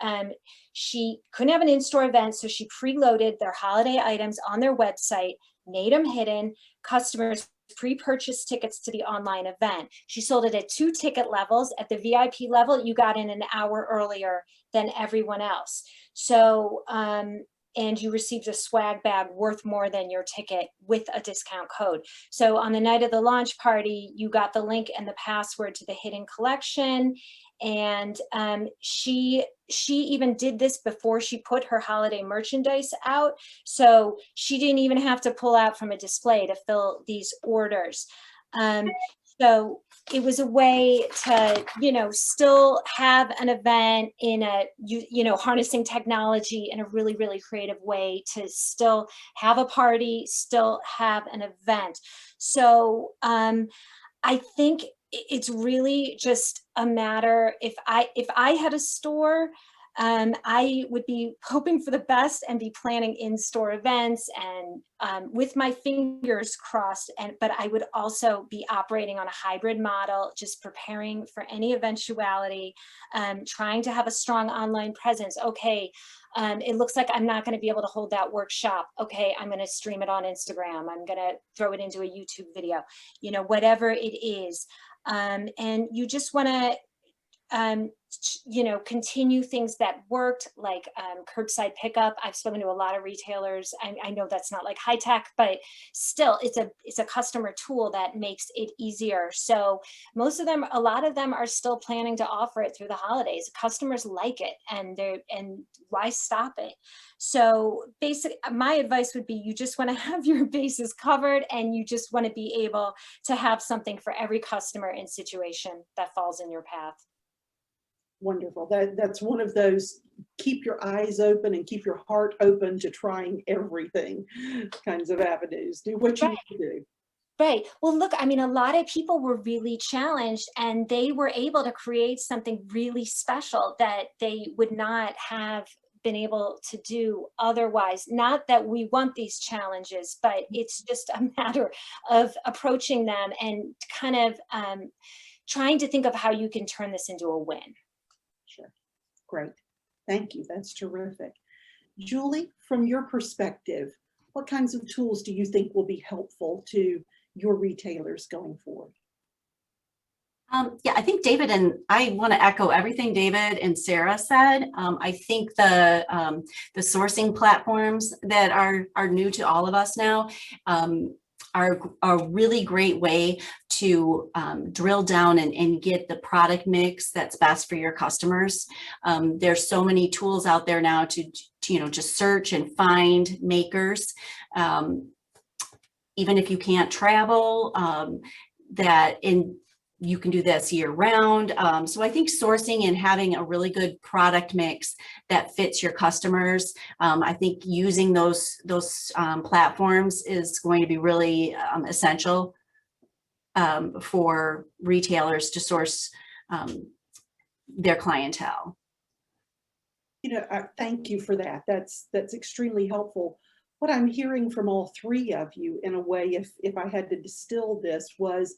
she couldn't have an in-store event. So she preloaded their holiday items on their website, made them hidden. Customers pre-purchased tickets to the online event. She sold it at 2 ticket levels. At the VIP level, you got in an hour earlier than everyone else. So, and you received a swag bag worth more than your ticket with a discount code. So on the night of the launch party, you got the link and the password to the hidden collection. And she even did this before she put her holiday merchandise out. So she didn't even have to pull out from a display to fill these orders. So it was a way to, you know, still have an event in a, you know, harnessing technology in a really, really creative way to still have a party, still have an event. So I think it's really just a matter, if I had a store, I would be hoping for the best and be planning in-store events and with my fingers crossed, but I would also be operating on a hybrid model, just preparing for any eventuality, trying to have a strong online presence. Okay, it looks like I'm not going to be able to hold that workshop. Okay, I'm going to stream it on Instagram. I'm going to throw it into a YouTube video, you know, whatever it is. And you just want to you know, continue things that worked, like curbside pickup. I've spoken to a lot of retailers. I know that's not like high tech, but still it's a customer tool that makes it easier. So most of them, a lot of them are still planning to offer it through the holidays. Customers like it, and why stop it? So basically, my advice would be you just want to have your bases covered, and you just want to be able to have something for every customer and situation that falls in your path. Wonderful. That's one of those keep your eyes open and keep your heart open to trying everything kinds of avenues. Do what you need to do. Right. Well, look, I mean, a lot of people were really challenged, and they were able to create something really special that they would not have been able to do otherwise. Not that we want these challenges, but it's just a matter of approaching them and kind of trying to think of how you can turn this into a win. Sure. Great. Thank you. That's terrific. Julie, from your perspective, what kinds of tools do you think will be helpful to your retailers going forward? Yeah, I think David, and I want to echo everything David and Sarah said. I think the sourcing platforms that are new to all of us now are a really great way to drill down and get the product mix that's best for your customers. There's so many tools out there now to you know, just search and find makers. Even if you can't travel, you can do this year round. So I think sourcing and having a really good product mix that fits your customers, I think using those platforms is going to be really essential for retailers to source their clientele. You know, thank you for that. That's extremely helpful. What I'm hearing from all three of you, in a way, if I had to distill this, was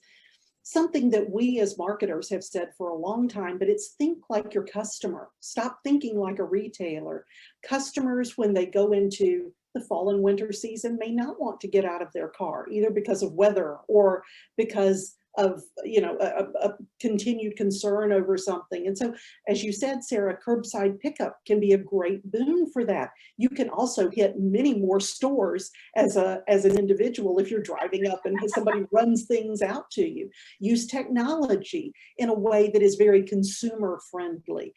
something that we as marketers have said for a long time, but it's think like your customer. Stop thinking like a retailer. Customers, when they go into the fall and winter season, may not want to get out of their car, either because of weather or because a continued concern over something. And so, as you said, Sarah, curbside pickup can be a great boon for that. You can also hit many more stores as an individual if you're driving up and somebody runs things out to you. Use technology in a way that is very consumer friendly.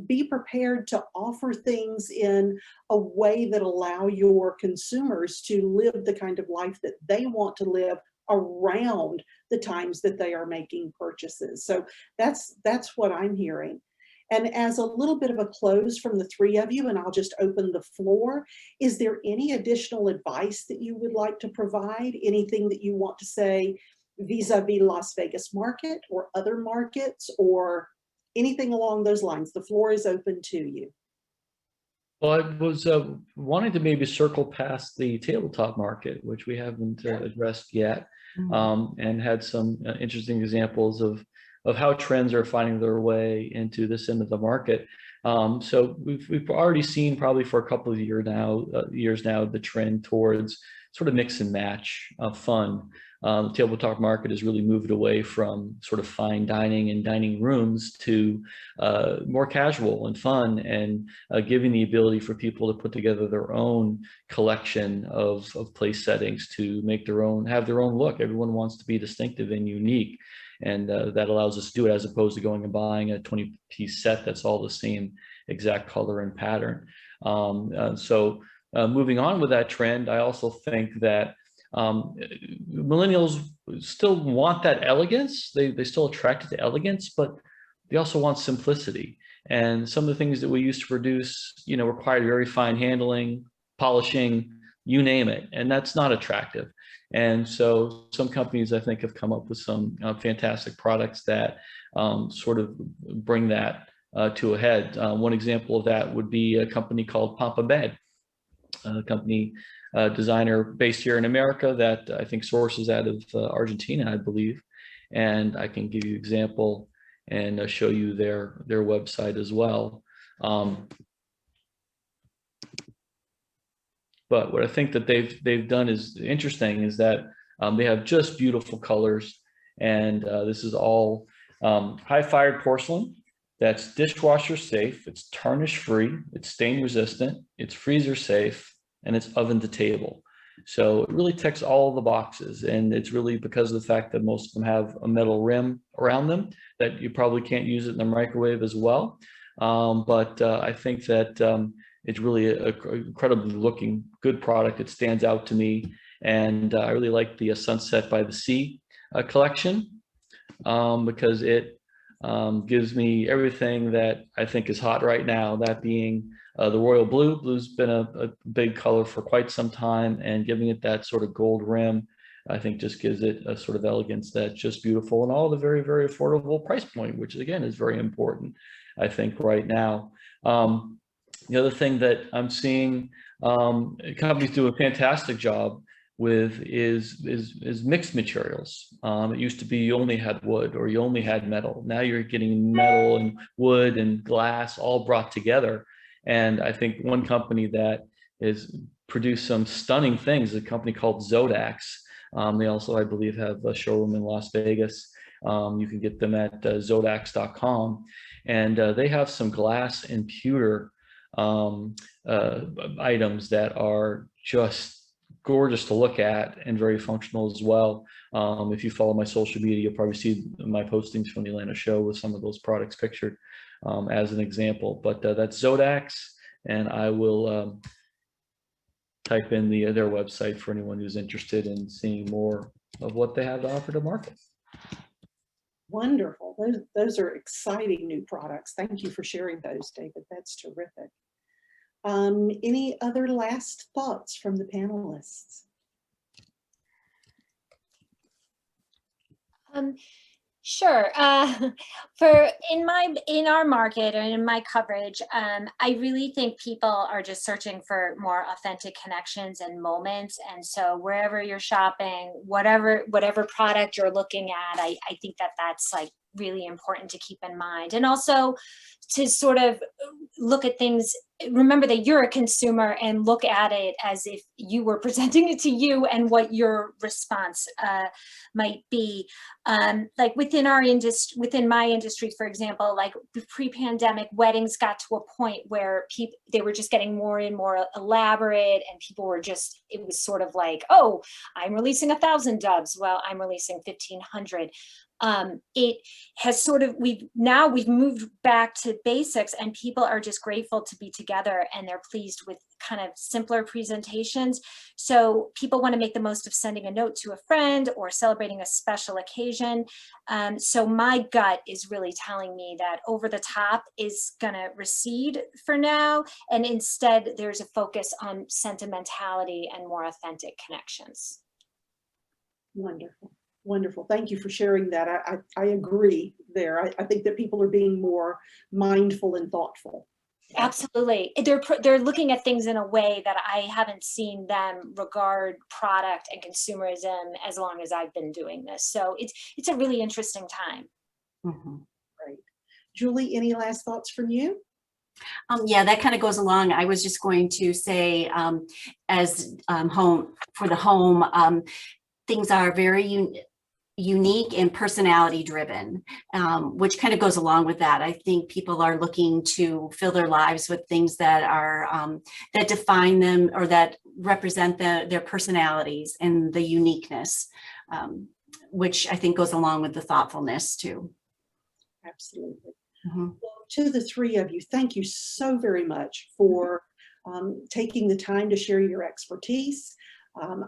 Be prepared to offer things in a way that allow your consumers to live the kind of life that they want to live around the times that they are making purchases. So that's what I'm hearing. And as a little bit of a close from the three of you, and I'll just open the floor, is there any additional advice that you would like to provide? Anything that you want to say vis-a-vis Las Vegas market or other markets or anything along those lines? The floor is open to you. Well, I was wanting to maybe circle past the tabletop market, which we haven't addressed yet, and had some interesting examples of how trends are finding their way into this end of the market. So we've already seen probably for a couple of years now the trend towards sort of mix and match fun. The tabletop market has really moved away from sort of fine dining and dining rooms to more casual and fun, and giving the ability for people to put together their own collection of place settings to make have their own look. Everyone wants to be distinctive and unique, and that allows us to do it as opposed to going and buying a 20-piece set that's all the same exact color and pattern. So moving on with that trend, I also think that millennials still want that elegance. They still attracted to elegance, but they also want simplicity. And some of the things that we used to produce, required very fine handling, polishing, you name it, and that's not attractive. And so some companies, I think, have come up with some fantastic products that sort of bring that to a head. One example of that would be a company called Pampa Bed, a company designer based here in America that I think sources out of Argentina, I believe. And I can give you an example and show you their website as well. But what I think that they've done is interesting is that they have just beautiful colors, and this is all high-fired porcelain that's dishwasher safe, it's tarnish free, it's stain resistant, it's freezer safe, and it's oven to table. So it really ticks all the boxes, and it's really because of the fact that most of them have a metal rim around them that you probably can't use it in the microwave as well. But I think that it's really an incredibly looking good product. It stands out to me, and I really like the Sunset by the Sea collection because it gives me everything that I think is hot right now, that being the royal blue. Blue's been a big color for quite some time, and giving it that sort of gold rim, I think just gives it a sort of elegance that's just beautiful, and all the very, very affordable price point, which again is very important, I think, right now. The other thing that I'm seeing companies do a fantastic job with is mixed materials. It used to be you only had wood or you only had metal. Now you're getting metal and wood and glass all brought together. And I think one company that has produced some stunning things is a company called Zodax. They also, I believe, have a showroom in Las Vegas. You can get them at zodax.com. And they have some glass and pewter items that are just gorgeous to look at and very functional as well. If you follow my social media, you'll probably see my postings from the Atlanta show with some of those products pictured as an example. But that's Zodax, and I will type in their website for anyone who's interested in seeing more of what they have to offer to market. Wonderful. Those are exciting new products. Thank you for sharing those, David. That's terrific. Any other last thoughts from the panelists? Sure. In our market and in my coverage, I really think people are just searching for more authentic connections and moments. And so wherever you're shopping, whatever product you're looking at, I think that's like really important to keep in mind. And also to sort of look at things, remember that you're a consumer and look at it as if you were presenting it to you and what your response might be. Like within our industry, within my industry, for example, like pre-pandemic, weddings got to a point where they were just getting more and more elaborate, and people were just, it was sort of like, oh, I'm releasing 1,000 doves. Well, I'm releasing 1,500. It has sort of, we've moved back to basics, and people are just grateful to be together, and they're pleased with kind of simpler presentations. So people want to make the most of sending a note to a friend or celebrating a special occasion. So my gut is really telling me that over the top is going to recede for now. And instead there's a focus on sentimentality and more authentic connections. Wonderful. Wonderful. Thank you for sharing that. I agree there. I think that people are being more mindful and thoughtful. Absolutely. They're looking at things in a way that I haven't seen them regard product and consumerism as long as I've been doing this. So it's a really interesting time. Mm-hmm. Great. Julie, any last thoughts from you? Yeah, that kind of goes along. I was just going to say, as home for the home, things are very unique and personality driven, which kind of goes along with that. I think people are looking to fill their lives with things that are that define them or that represent their personalities and the uniqueness, which I think goes along with the thoughtfulness too. Absolutely. Mm-hmm. Well, to the three of you, thank you so very much for taking the time to share your expertise.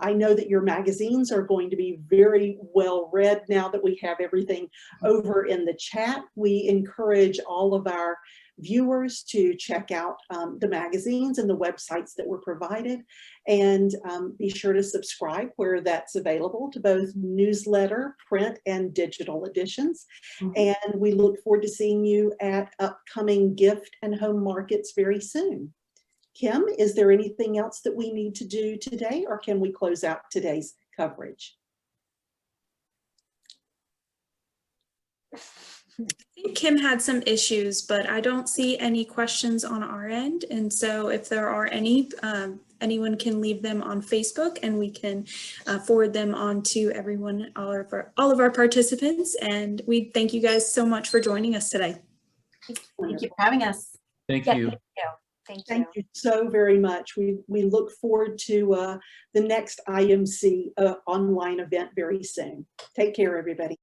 I know that your magazines are going to be very well read now that we have everything over in the chat. We encourage all of our viewers to check out the magazines and the websites that were provided, and be sure to subscribe where that's available to both newsletter, print, and digital editions. Mm-hmm. And we look forward to seeing you at upcoming gift and home markets very soon. Kim, is there anything else that we need to do today, or can we close out today's coverage? I think Kim had some issues, but I don't see any questions on our end. And so if there are any, anyone can leave them on Facebook, and we can forward them on to everyone, all of our participants. And we thank you guys so much for joining us today. Thank you for having us. Thank Yeah, you. thank you. Thank you so very much. We look forward to the next IMC online event very soon. Take care, everybody.